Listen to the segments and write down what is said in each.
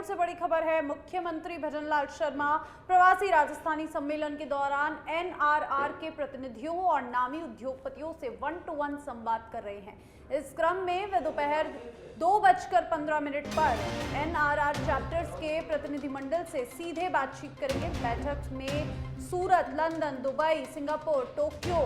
जयपुर से बड़ी खबर है। मुख्यमंत्री भजनलाल शर्मा प्रवासी राजस्थानी सम्मेलन के दौरान एनआरआर के प्रतिनिधियों और नामी उद्योगपतियों से 1-to-1 संवाद कर रहे हैं। इस क्रम में वे दोपहर 2:15 पर एनआरआर चैप्टर्स के प्रतिनिधिमंडल से सीधे बातचीत करेंगे। बैठक में सूरत, लंदन, दुबई, सिंगापुर, टोक्यो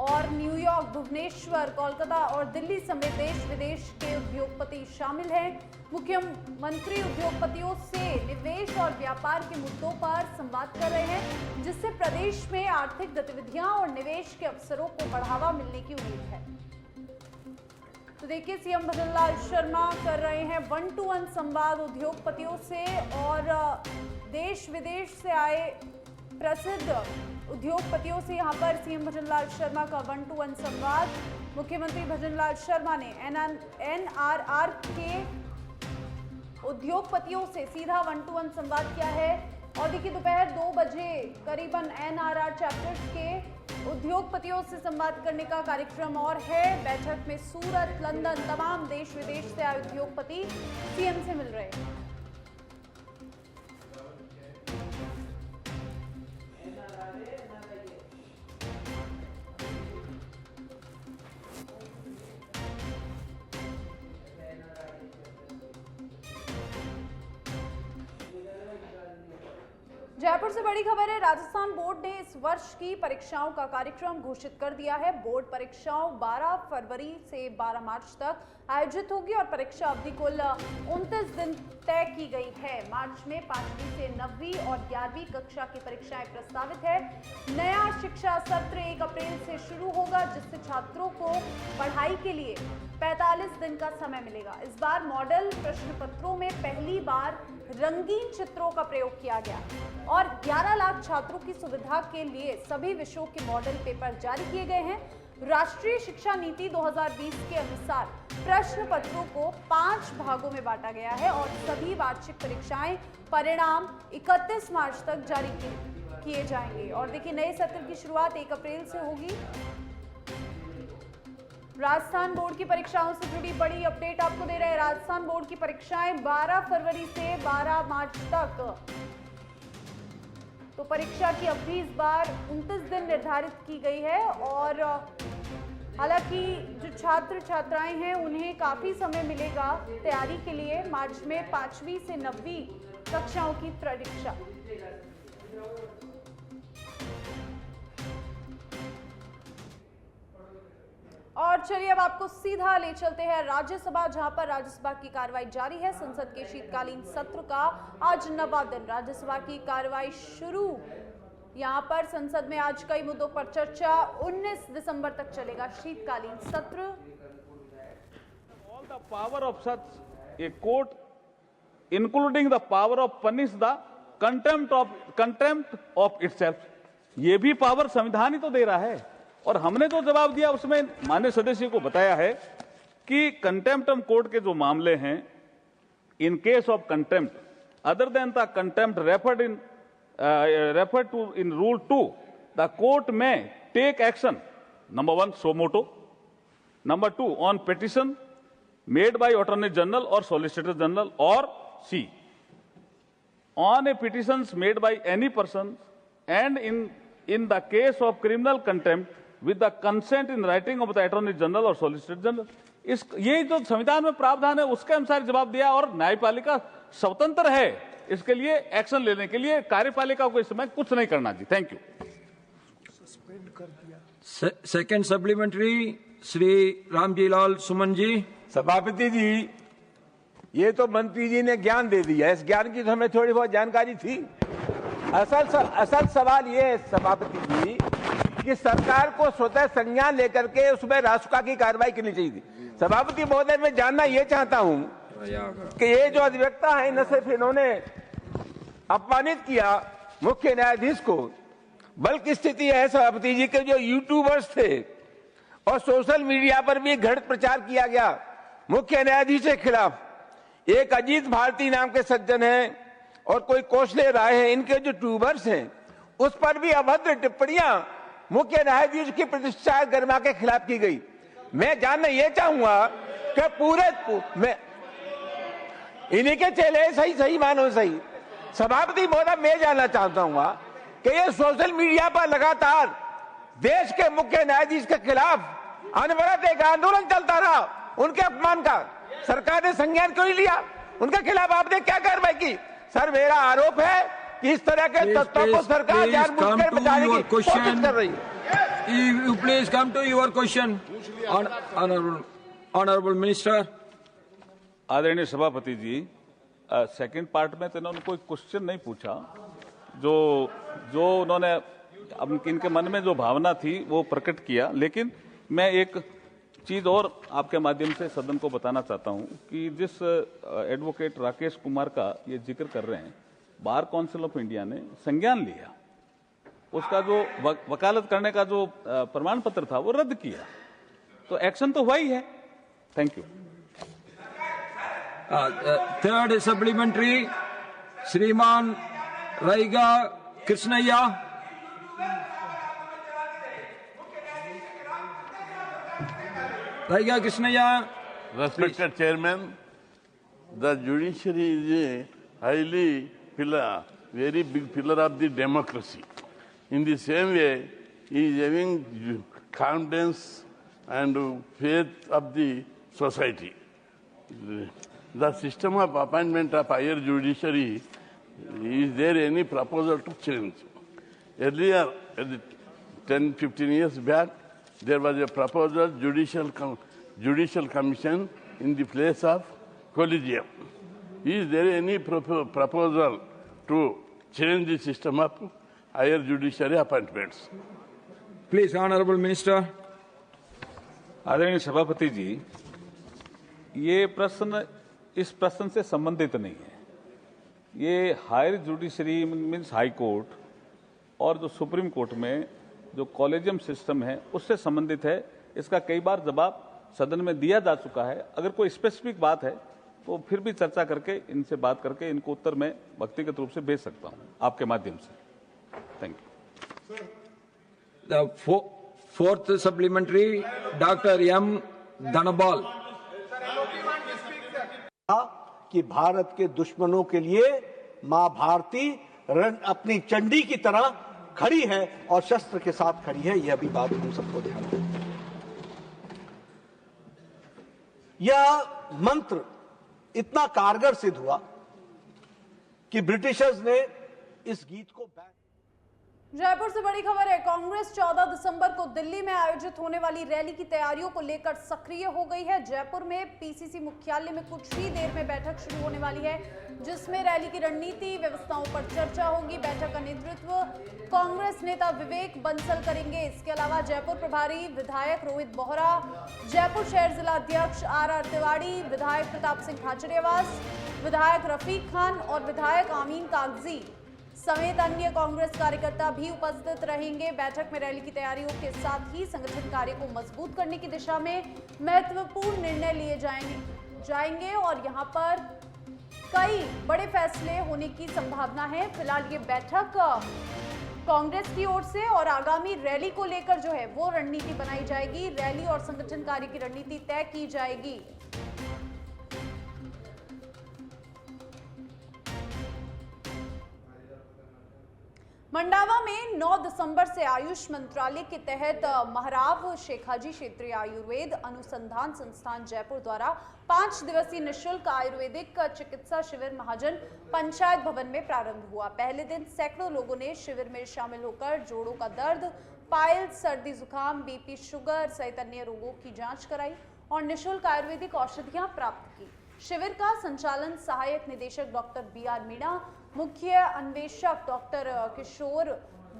और न्यूयॉर्क, भुवनेश्वर, कोलकाता और दिल्ली समेत देश विदेश के उद्योगपति शामिल हैं। मुख्यमंत्री उद्योगपतियों से निवेश और व्यापार के मुद्दों पर संवाद कर रहे हैं, जिससे प्रदेश में आर्थिक गतिविधियां और निवेश के अवसरों को बढ़ावा मिलने की उम्मीद है। तो देखिए, सीएम भजनलाल शर्मा कर रहे हैं 1-to-1 संवाद उद्योगपतियों से और देश विदेश से आए प्रसिद्ध उद्योगपतियों से यहां पर सीएम भजनलाल शर्मा का 1-to-1 संवाद। मुख्यमंत्री भजनलाल शर्मा ने एनआरआर के उद्योगपतियों से सीधा 1-to-1 संवाद किया है। और देखिए, दोपहर 2 बजे करीबन एनआरआर चैप्टर्स के उद्योगपतियों से संवाद करने का कार्यक्रम और है। बैठक में सूरत, लंदन, तमाम देश विदेश से आए उद्योगपति सीएम से मिल रहे हैं। जयपुर से बड़ी खबर है। राजस्थान बोर्ड ने इस वर्ष की परीक्षाओं का कार्यक्रम घोषित कर दिया है। बोर्ड परीक्षाओं 12 फरवरी से 12 मार्च तक आयोजित होगी और परीक्षा अवधि कुल 29 दिन तय की गई है। मार्च में 5वीं से 9वीं और 11वीं कक्षा की परीक्षाएं प्रस्तावित है। नया शिक्षा सत्र 1 अप्रैल से शुरू होगा, जिससे छात्रों को पढ़ाई के लिए 45 दिन का समय मिलेगा। इस बार मॉडल प्रश्न पत्रों में पहली बार रंगीन चित्रों का प्रयोग किया गया और 11 लाख छात्रों की सुविधा के लिए सभी विषयों के मॉडल पेपर जारी किए गए हैं। राष्ट्रीय शिक्षा नीति 2020 के अनुसार प्रश्न पत्रों को 5 भागों में बांटा गया है और सभी वार्षिक परीक्षाएं परिणाम 31 मार्च तक जारी किए जाएंगे। और देखिए, नए सत्र की शुरुआत 1 अप्रैल से होगी। राजस्थान बोर्ड की परीक्षाओं से जुड़ी बड़ी अपडेट आपको दे रहे हैं। राजस्थान बोर्ड की परीक्षाएं 12 फरवरी से 12 मार्च तक, तो परीक्षा की अवधि इस बार 29 दिन निर्धारित की गई है। और हालांकि जो छात्र छात्राएं हैं उन्हें काफी समय मिलेगा तैयारी के लिए। मार्च में 5वीं से 9वीं कक्षाओं की परीक्षा। और चलिए अब आपको सीधा ले चलते हैं राज्यसभा, जहां पर राज्यसभा की कार्रवाई जारी है। संसद के शीतकालीन सत्र का आज 9वां दिन राज्यसभा की कार्रवाई शुरू। यहां पर संसद में आज कई मुद्दों पर चर्चा। 19 दिसंबर तक चलेगा शीतकालीन सत्र। All the power of such a court, including the power of punish the contempt of itself, ये भी पावर संविधान ही तो दे रहा है। और हमने जो जवाब दिया उसमें माननीय सदस्य को बताया है कि कंटेम्प्ट ऑफ कोर्ट के जो मामले हैं, in case of contempt other than the contempt referred to in rule 2, the court में take action number 1 suo motu, number 2 on petition made by attorney general और सॉलिसिटर जनरल, और C on a petitions made by any person and in the case of criminal contempt with the consent in writing of the attorney general और solicitor general। ये जो संविधान में प्रावधान है उसके अनुसार जवाब दिया। और न्यायपालिका स्वतंत्र है इसके लिए एक्शन लेने के लिए, कार्यपालिका को इस समय कुछ नहीं करना जी। Thank you. सस्पेंड कर दिया। Second supplementary Shri Ramjilal Suman ji. सभापति जी, ये तो मंत्री जी ने ज्ञान दे दिया, इस ज्ञान की तो हमें थोड़ी बहुत जानकारी थी। असल सवाल ये है सभापति जी कि सरकार को स्वतः संज्ञान लेकर के उसमें रासुका की कार्रवाई करनी चाहिए थी। सभापति महोदय, मैं जानना ये चाहता हूं कि ये जो अधिवक्ता है, न सिर्फ इन्होंने अपमानित किया मुख्य न्यायाधीश को, बल्कि स्थिति है सभापति जी के जो यूट्यूबर्स थे और सोशल मीडिया पर भी घृणित प्रचार किया गया मुख्य न्यायाधीश के खिलाफ। एक अजीत भारती नाम के सज्जन हैं और कोई कौशले राय है, इनके जो ट्यूबर्स हैं उस पर भी अभद्र टिप्पणियां मुख्य न्यायाधीश की प्रतिष्ठा गरिमा के खिलाफ की गई। मैं जानना यह चाहूंगा कि इन्हीं के चेले सही सही मानो सही। सभापति महोदय, मैं जानना चाहता हूँ कि ये सोशल मीडिया पर लगातार देश के मुख्य न्यायाधीश के खिलाफ अनवरत एक आंदोलन चलता रहा, उनके अपमान का सरकार ने संज्ञान क्यों नहीं लिया? उनके खिलाफ आपने क्या कार्रवाई की? सर, मेरा आरोप है कि इस तरह के तत्वों को सरकार जानबूझकर बचाने की कोशिश कर रही है। You please come to your question, honorable minister. आदरणीय सभापति जी, सेकंड पार्ट में तो इन्होंने कोई क्वेश्चन नहीं पूछा। जो उन्होंने अब इनके मन में जो भावना थी वो प्रकट किया, लेकिन मैं एक चीज और आपके माध्यम से सदन को बताना चाहता हूं कि जिस एडवोकेट राकेश कुमार का ये जिक्र कर रहे हैं, बार काउंसिल ऑफ इंडिया ने संज्ञान लिया, उसका जो वकालत करने का जो प्रमाण पत्र था वो रद्द किया, तो एक्शन तो हुआ ही है। Thank you. थर्ड सप्लीमेंट्री, श्रीमान रईगा Krishnaiah. रईगा Krishnaiah. Respected Chairman, the judiciary is a highly very big pillar of the democracy. In the same way, he is having confidence and faith of the society. The system of appointment of higher judiciary, is there any proposal to change? Earlier, 10-15 years back, there was a proposal, judicial commission in the place of collegium. Is there any proposal to change the system of higher judiciary appointments? Please, honorable minister. आदरणीय सभापति जी, ये प्रश्न इस प्रश्न से संबंधित नहीं है। ये higher judiciary means high court और जो सुप्रीम कोर्ट में जो कॉलेजियम सिस्टम है उससे संबंधित है। इसका कई बार जवाब सदन में दिया जा चुका है। अगर कोई स्पेसिफिक बात है तो फिर भी चर्चा करके इनसे बात करके इनको उत्तर मैं व्यक्तिगत रूप से भेज सकता हूं आपके माध्यम से। Thank you. Fourth supplementary, doctor M Dhanabal. कि भारत के दुश्मनों के लिए मां भारती अपनी चंडी की तरह खड़ी है और शस्त्र के साथ खड़ी है, यह भी बात हम सबको ध्यान रखना। यह मंत्र इतना कारगर सिद्ध हुआ कि ब्रिटिशर्स ने इस गीत को बैन। जयपुर से बड़ी खबर है। कांग्रेस 14 दिसंबर को दिल्ली में आयोजित होने वाली रैली की तैयारियों को लेकर सक्रिय हो गई है। जयपुर में पीसीसी मुख्यालय में कुछ ही देर में बैठक शुरू होने वाली है, जिसमें रैली की रणनीति व्यवस्थाओं पर चर्चा होगी। बैठक का नेतृत्व कांग्रेस नेता विवेक बंसल करेंगे। इसके अलावा जयपुर प्रभारी विधायक रोहित बोहरा, जयपुर शहर जिला अध्यक्ष आर तिवाड़ी, विधायक प्रताप सिंह खाचरियावास, विधायक रफीक खान और विधायक आमीन कागजी समेत अन्य कांग्रेस कार्यकर्ता भी उपस्थित रहेंगे। बैठक में रैली की तैयारियों के साथ ही संगठन कार्य को मजबूत करने की दिशा में महत्वपूर्ण निर्णय लिए जाएंगे और यहां पर कई बड़े फैसले होने की संभावना है। फिलहाल ये बैठक कांग्रेस की ओर से और आगामी रैली को लेकर जो है वो रणनीति बनाई जाएगी। रैली और संगठन कार्य की रणनीति तय की जाएगी। मंडावा में 9 दिसंबर से आयुष मंत्रालय के तहत महाराव शेखाजी क्षेत्रीय आयुर्वेद अनुसंधान संस्थान जयपुर द्वारा 5 दिवसीय निःशुल्क आयुर्वेदिक चिकित्सा शिविर महाजन पंचायत भवन में प्रारंभ हुआ। पहले दिन सैकड़ों लोगों ने शिविर में शामिल होकर जोड़ों का दर्द, पाइल्स, सर्दी जुकाम, बीपी, शुगर सहित अन्य रोगों की जांच कराई और निःशुल्क आयुर्वेदिक औषधियां प्राप्त की। शिविर का संचालन सहायक निदेशक डॉक्टर बी.आर. मीणा, मुख्य अन्वेषक डॉक्टर किशोर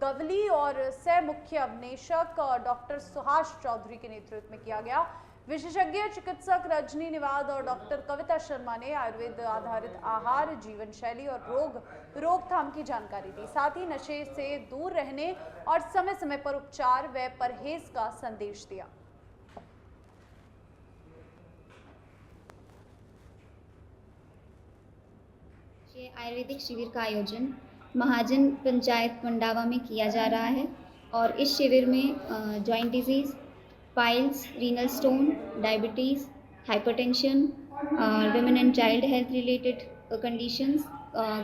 गवली और सह मुख्य अन्वेषक डॉक्टर सुहास चौधरी के नेतृत्व में किया गया। विशेषज्ञ चिकित्सक रजनी निवाद और डॉक्टर कविता शर्मा ने आयुर्वेद आधारित आहार, जीवन शैली और रोकथाम की जानकारी दी। साथ ही नशे से दूर रहने और समय समय पर उपचार व परहेज का संदेश दिया। आयुर्वेदिक शिविर का आयोजन महाजन पंचायत मंडावा में किया जा रहा है और इस शिविर में joint disease, piles, renal stone, diabetes, hypertension women and child health related conditions,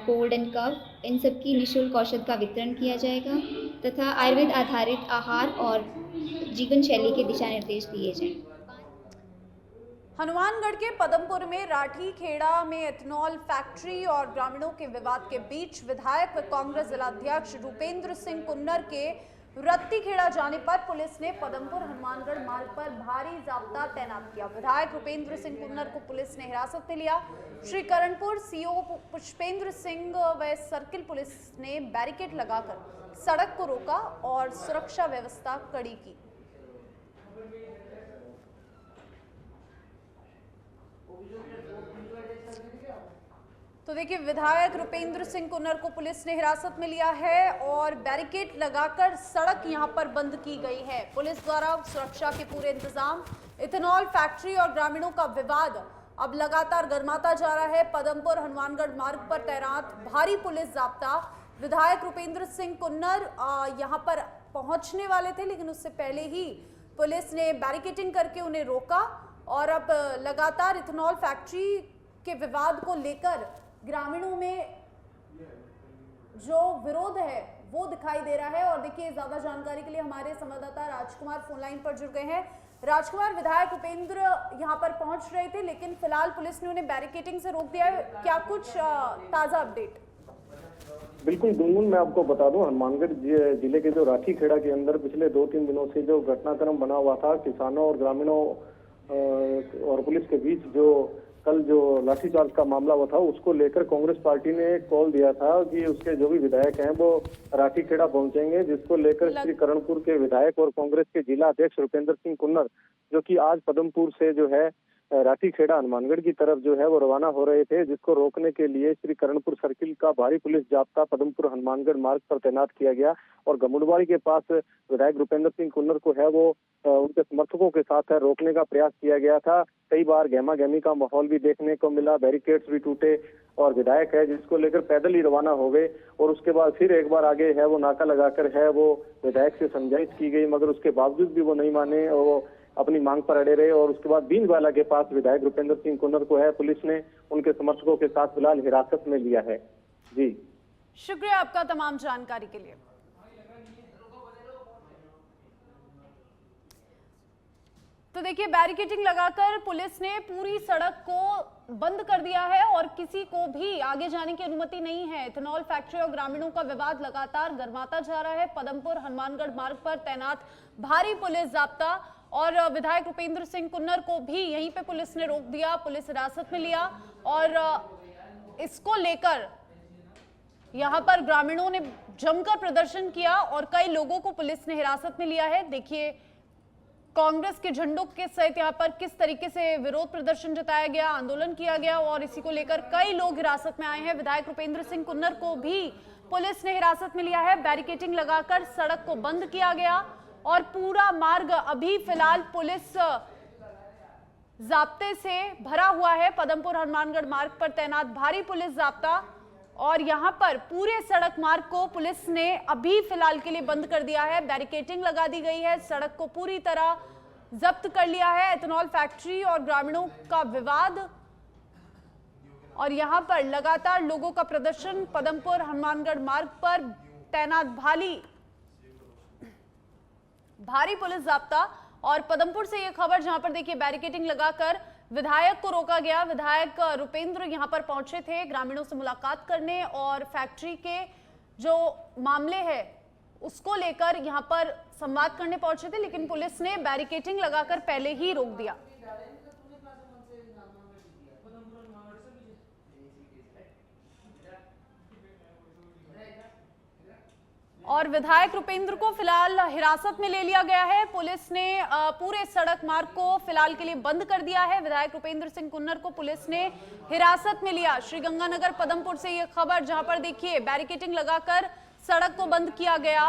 cold and cough, इन सब की निःशुल्क औषध का वितरण किया जाएगा तथा आयुर्वेद आधारित आहार और जीवन शैली के दिशा निर्देश दिए जाएंगे। हनुमानगढ़ के पदमपुर में राठी खेड़ा में एथेनॉल फैक्ट्री और ग्रामीणों के विवाद के बीच विधायक व कांग्रेस जिलाध्यक्ष रूपेंद्र सिंह कुन्नर के रत्ती खेड़ा जाने पर पुलिस ने पदमपुर हनुमानगढ़ मार्ग पर भारी जाब्ता तैनात किया। विधायक रूपेंद्र सिंह कुन्नर को पुलिस ने हिरासत में लिया। श्री करणपुर सीओ पुष्पेंद्र सिंह व सर्किल पुलिस ने बैरिकेड लगाकर सड़क को रोका और सुरक्षा व्यवस्था कड़ी की। तो देखिए, विधायक रूपेंद्र सिंह कुन्नर को पुलिस ने हिरासत में लिया है और बैरिकेड लगाकर सड़क यहां पर बंद की गई है। पुलिस द्वारा सुरक्षा के पूरे इंतजाम। इथेनॉल फैक्ट्री और ग्रामीणों का विवाद अब लगातार गर्माता जा रहा है। पदमपुर हनुमानगढ़ मार्ग पर तैनात भारी पुलिस जाब्ता। विधायक रूपेंद्र सिंह कुन्नर यहां पर पहुंचने वाले थे, लेकिन उससे पहले ही पुलिस ने बैरिकेडिंग करके उन्हें रोका और अब लगातार इथेनॉल फैक्ट्री के विवाद को लेकर ग्रामीणों में जो विरोध है वो दिखाई दे रहा है। और देखिए, ज्यादा जानकारी के लिए हमारे संवाददाता राजकुमार फोन लाइन पर जुड़ गए हैं। राजकुमार, विधायक उपेंद्र यहां पर पहुंच रहे थे, लेकिन फिलहाल पुलिस ने उन्हें बैरिकेडिंग से रोक दिया है। क्या कुछ ताजा अपडेट? बिल्कुल गुनगुन, मैं आपको बता दूं, हनुमानगढ़ जिले के जो राठी खेड़ा के अंदर पिछले 2-3 दिनों से जो घटनाक्रम बना हुआ था, किसानों और ग्रामीणों और पुलिस के बीच जो कल जो लाठीचार्ज का मामला हुआ था, उसको लेकर कांग्रेस पार्टी ने एक कॉल दिया था कि उसके जो भी विधायक हैं वो राठी खेड़ा पहुंचेंगे, जिसको लेकर श्री करणपुर के विधायक और कांग्रेस के जिला अध्यक्ष रूपेंद्र सिंह कुन्नर, जो कि आज पदमपुर से जो है राठी खेड़ा हनुमानगढ़ की तरफ जो है वो रवाना हो रहे थे, जिसको रोकने के लिए श्री करणपुर सर्किल का भारी पुलिस जाब्ता पदमपुर हनुमानगढ़ मार्ग पर तैनात किया गया और गमुड़वाड़ी के पास विधायक रूपेंद्र सिंह कुन्नर को है वो उनके समर्थकों के साथ है रोकने का प्रयास किया गया था। कई बार गहमा गहमी का माहौल भी देखने को मिला, बैरिकेड्स भी टूटे और विधायक है जिसको लेकर पैदल ही रवाना हो गए और उसके बाद फिर एक बार आगे है वो नाका लगाकर है वो विधायक से समझाइश की गई, मगर उसके बावजूद भी वो नहीं माने और वो अपनी मांग पर अड़े रहे और उसके बाद बीनवाला के पास विधायक रूपेंद्र सिंह कुन्नर को है पुलिस ने उनके समर्थकों के साथ फिलहाल हिरासत में लिया है। जी शुक्रिया आपका तमाम जानकारी के लिए। तो देखिए, बैरिकेडिंग लगाकर पुलिस ने पूरी सड़क को बंद कर दिया है और किसी को भी आगे जाने की अनुमति नहीं है। इथेनॉल फैक्ट्री और ग्रामीणों का विवाद लगातार गर्माता जा रहा है। पदमपुर हनुमानगढ़ मार्ग पर तैनात भारी पुलिस जाब्ता और विधायक रूपेंद्र सिंह कुन्नर को भी यहीं पे पुलिस ने रोक दिया, पुलिस हिरासत में लिया और इसको लेकर यहां पर ग्रामीणों ने जमकर प्रदर्शन किया और कई लोगों को पुलिस ने हिरासत में लिया है। देखिए, कांग्रेस के झंडों के सहित यहां पर किस तरीके से विरोध प्रदर्शन जताया गया, आंदोलन किया गया और इसी को लेकर कई लोग हिरासत में आए हैं। विधायक रूपेंद्र सिंह कुन्नर को भी पुलिस ने हिरासत में लिया है। बैरिकेडिंग लगाकर सड़क को बंद किया गया और पूरा मार्ग अभी फिलहाल पुलिस जाब्ते से भरा हुआ है। पदमपुर हनुमानगढ़ मार्ग पर तैनात भारी पुलिस जाब्ता और यहां पर पूरे सड़क मार्ग को पुलिस ने अभी फिलहाल के लिए बंद कर दिया है। बैरिकेडिंग लगा दी गई है, सड़क को पूरी तरह जब्त कर लिया है। एथेनॉल फैक्ट्री और ग्रामीणों का विवाद और यहां पर लगातार लोगों का प्रदर्शन। पदमपुर हनुमानगढ़ मार्ग पर तैनात भारी पुलिस जाब्ता और पदमपुर से यह खबर जहां पर देखिए बैरिकेडिंग लगाकर विधायक को रोका गया। विधायक रूपेंद्र यहां पर पहुंचे थे ग्रामीणों से मुलाकात करने और फैक्ट्री के जो मामले हैं उसको लेकर यहां पर संवाद करने पहुंचे थे, लेकिन पुलिस ने बैरिकेडिंग लगाकर पहले ही रोक दिया। और विधायक रूपेंद्र को फिलहाल हिरासत में ले लिया गया है। पुलिस ने पूरे सड़क मार्ग को फिलहाल के लिए बंद कर दिया है। विधायक रूपेंद्र सिंह कुन्नर को पुलिस ने हिरासत में लिया। श्रीगंगानगर पदमपुर से यह खबर जहां पर देखिए बैरिकेडिंग लगाकर सड़क को बंद किया गया।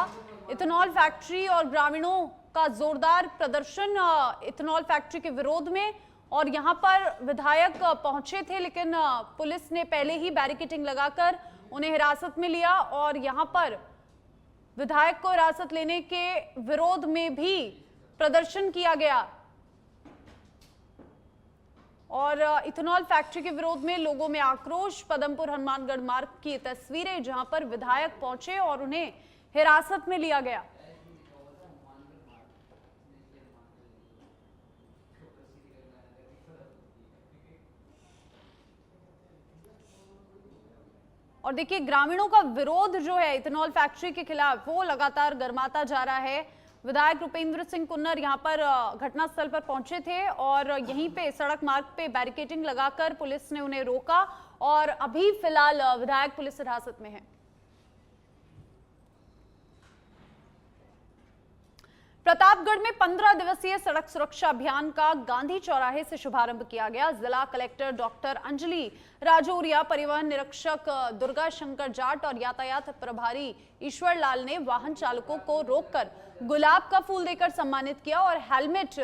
इथेनॉल फैक्ट्री और ग्रामीणों का जोरदार प्रदर्शन इथेनॉल फैक्ट्री के विरोध में और यहां पर विधायक पहुंचे थे, लेकिन पुलिस ने पहले ही बैरिकेडिंग लगाकर उन्हें हिरासत में लिया और यहां पर विधायक को हिरासत लेने के विरोध में भी प्रदर्शन किया गया। और इथेनॉल फैक्ट्री के विरोध में लोगों में आक्रोश। पदमपुर हनुमानगढ़ मार्ग की तस्वीरें जहां पर विधायक पहुंचे और उन्हें हिरासत में लिया गया। और देखिए, ग्रामीणों का विरोध जो है इथेनॉल फैक्ट्री के खिलाफ वो लगातार गर्माता जा रहा है। विधायक रुपेंद्र सिंह कुन्नर यहां पर घटनास्थल पर पहुंचे थे और यहीं पे सड़क मार्ग पे बैरिकेडिंग लगाकर पुलिस ने उन्हें रोका और अभी फिलहाल विधायक पुलिस हिरासत में है। प्रतापगढ़ में 15 दिवसीय सड़क सुरक्षा अभियान का गांधी चौराहे से शुभारंभ किया गया। जिला कलेक्टर डॉक्टर अंजलि राजौरिया, परिवहन निरीक्षक दुर्गा शंकर जाट और यातायात प्रभारी ईश्वर लाल ने वाहन चालकों को रोककर गुलाब का फूल देकर सम्मानित किया और हेलमेट,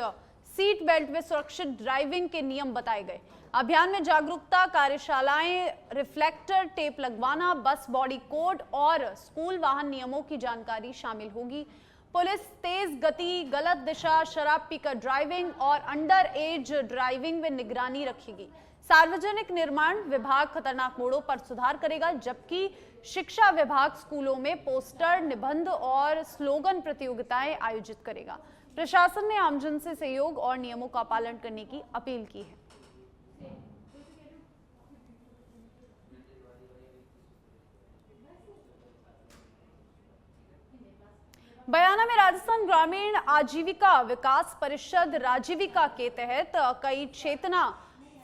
सीट बेल्ट व सुरक्षित ड्राइविंग के नियम बताए गए। अभियान में जागरूकता कार्यशालाएं, रिफ्लेक्टर टेप लगवाना, बस बॉडी कोड और स्कूल वाहन नियमों की जानकारी शामिल होगी। पुलिस तेज गति, गलत दिशा, शराब पीकर ड्राइविंग और अंडर एज ड्राइविंग में निगरानी रखेगी। सार्वजनिक निर्माण विभाग खतरनाक मोड़ों पर सुधार करेगा, जबकि शिक्षा विभाग स्कूलों में पोस्टर, निबंध और स्लोगन प्रतियोगिताएं आयोजित करेगा। प्रशासन ने आमजन से सहयोग और नियमों का पालन करने की अपील की है। बयाना में राजस्थान ग्रामीण आजीविका विकास परिषद राजीविका के तहत कई चेतना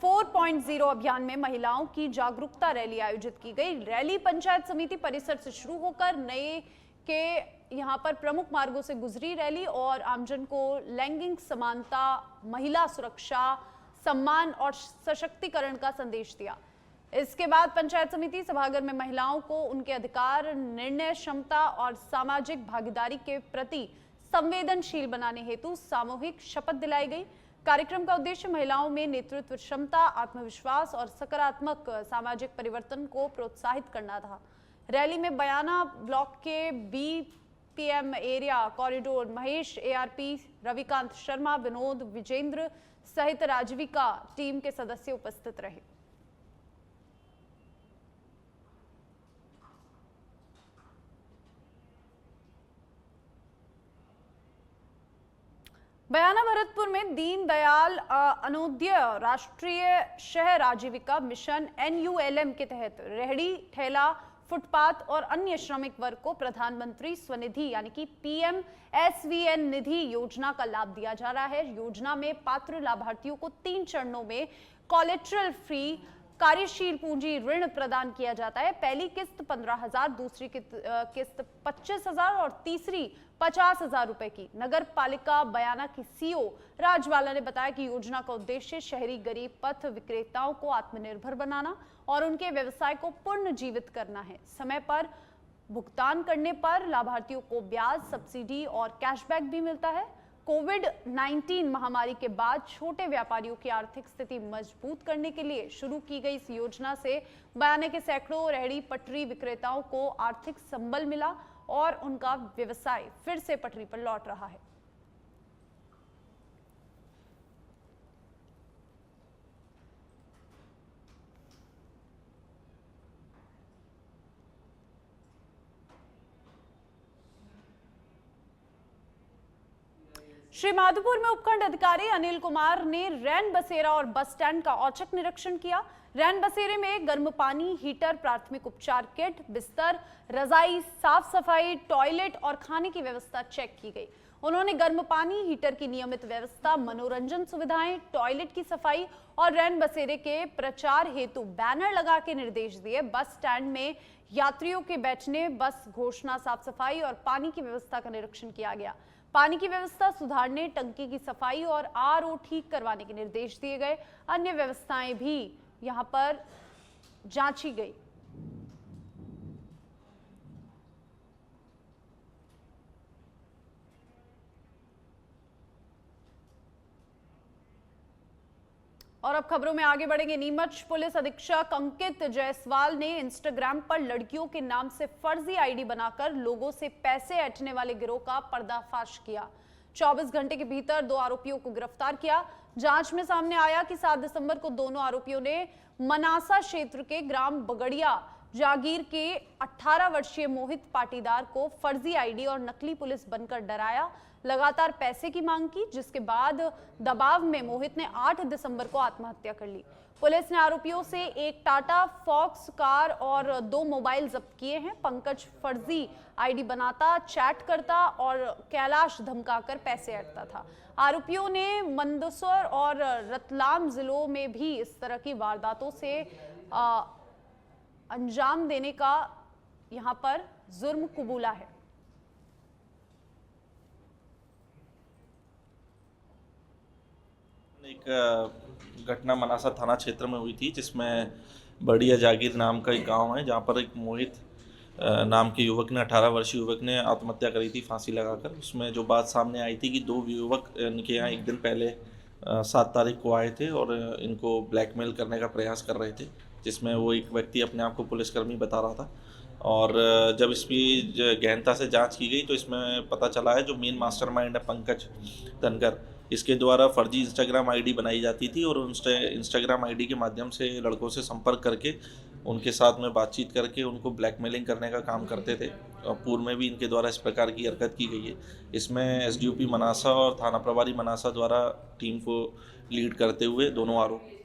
4.0 अभियान में महिलाओं की जागरूकता रैली आयोजित की गई। रैली पंचायत समिति परिसर से शुरू होकर नए के यहां पर प्रमुख मार्गों से गुजरी रैली और आमजन को लैंगिक समानता, महिला सुरक्षा, सम्मान और सशक्तिकरण का संदेश दिया। इसके बाद पंचायत समिति सभागार में महिलाओं को उनके अधिकार, निर्णय क्षमता और सामाजिक भागीदारी के प्रति संवेदनशील बनाने हेतु सामूहिक शपथ दिलाई गई। कार्यक्रम का उद्देश्य महिलाओं में नेतृत्व क्षमता, आत्मविश्वास और सकारात्मक सामाजिक परिवर्तन को प्रोत्साहित करना था। रैली में बयाना ब्लॉक के BPM area corridor Mahesh, ARP Ravikant Sharma, Vinod, Vijendra सहित राजीविका टीम के सदस्य उपस्थित रहे। बयाना भरतपुर में दीनदयाल अंत्योदय राष्ट्रीय शहर आजीविका मिशन NULM के तहत रेहड़ी, ठेला, फुटपाथ और अन्य श्रमिक वर्ग को प्रधानमंत्री स्वनिधि यानी कि PMSVN निधि योजना का लाभ दिया जा रहा है। योजना में पात्र लाभार्थियों को 3 चरणों में कोलेटरल फ्री कार्यशील पूंजी ऋण प्रदान किया जाता है। पहली किस्त 15,000, दूसरी किस्त 25,000 और तीसरी 50,000 रुपए की। नगर पालिका बयाना की CO राजवाला ने बताया कि योजना का उद्देश्य शहरी गरीब पथ विक्रेताओं को आत्मनिर्भर बनाना और उनके व्यवसाय को पुनर्जीवित करना है। समय पर भुगतान करने पर लाभार्थियों को ब्याज, सब्सिडी और कैशबैक भी मिलता है। कोविड-19 महामारी के बाद छोटे व्यापारियों की आर्थिक स्थिति मजबूत करने के लिए शुरू की गई इस योजना से बयाना के सैकड़ों रेहड़ी पटरी विक्रेताओं को आर्थिक संबल मिला और उनका व्यवसाय फिर से पटरी पर लौट रहा है। श्री माधोपुर में उपखंड अधिकारी अनिल कुमार ने रैन बसेरा और बस स्टैंड का औचक निरीक्षण किया। रैन बसेरे में गर्म पानी, हीटर, प्राथमिक उपचार किट, बिस्तर, रजाई, साफ सफाई, टॉयलेट और खाने की व्यवस्था चेक की गई। उन्होंने गर्म पानी, हीटर की नियमित व्यवस्था, मनोरंजन सुविधाएं, टॉयलेट की सफाई और रैन बसेरे के प्रचार हेतु बैनर लगा के निर्देश दिए। बस स्टैंड में यात्रियों के बैठने, बस घोषणा, साफ सफाई और पानी की व्यवस्था का निरीक्षण किया गया। पानी की व्यवस्था सुधारने, टंकी की सफाई और RO ठीक करवाने के निर्देश दिए गए। अन्य व्यवस्थाएं भी यहां पर जांची गई। और अब खबरों में आगे बढ़ेंगे। नीमच पुलिस अधीक्षक अंकित जायसवाल ने इंस्टाग्राम पर लड़कियों के नाम से फर्जी ID बनाकर लोगों से पैसे ऐंठने वाले गिरोह का पर्दाफाश किया। 24 घंटे के भीतर 2 आरोपियों को गिरफ्तार किया। जांच में सामने आया कि 7 दिसंबर को दोनों आरोपियों ने मनासा क्षेत्र के ग्राम बगड़िया जागीर के 18 वर्षीय मोहित पाटीदार को फर्जी आईडी और नकली पुलिस बनकर डराया, लगातार पैसे की मांग की, जिसके बाद दबाव में मोहित ने 8 दिसंबर को आत्महत्या कर ली। पुलिस ने आरोपियों से एक टाटा फॉक्स कार और 2 मोबाइल जब्त किए हैं। पंकज फर्जी आईडी बनाता, चैट करता और कैलाश धमकाकर पैसे ऐंठता था। आरोपियों ने मंदसौर और रतलाम जिलों में भी इस तरह की वारदातों से अंजाम देने का यहां पर जुर्म कबूला है। एक घटना मनासा थाना क्षेत्र में हुई थी, जिसमें बढ़िया जागीर नाम का एक गांव है, जहां पर एक मोहित नाम के युवक ने 18 वर्षीय युवक ने आत्महत्या करी थी फांसी लगाकर। उसमें जो बात सामने आई थी कि 2 युवक इनके यहाँ एक दिन पहले 7 तारीख को आए थे और इनको ब्लैकमेल करने का प्रयास कर रहे थे, जिसमें वो एक व्यक्ति अपने आप को पुलिसकर्मी बता रहा था। और जब इसकी गहनता से जांच की गई तो इसमें पता चला है जो मेन मास्टरमाइंड है पंकज धनकर, इसके द्वारा फर्जी इंस्टाग्राम आईडी बनाई जाती थी और इंस्टाग्राम आईडी के माध्यम से लड़कों से संपर्क करके उनके साथ में बातचीत करके उनको ब्लैकमेलिंग करने का काम करते थे। और पूर्व में भी इनके द्वारा इस प्रकार की हरकत की गई है। इसमें एसडीओपी मनासा और थाना प्रभारी मनासा द्वारा टीम को लीड करते हुए दोनों आरोपी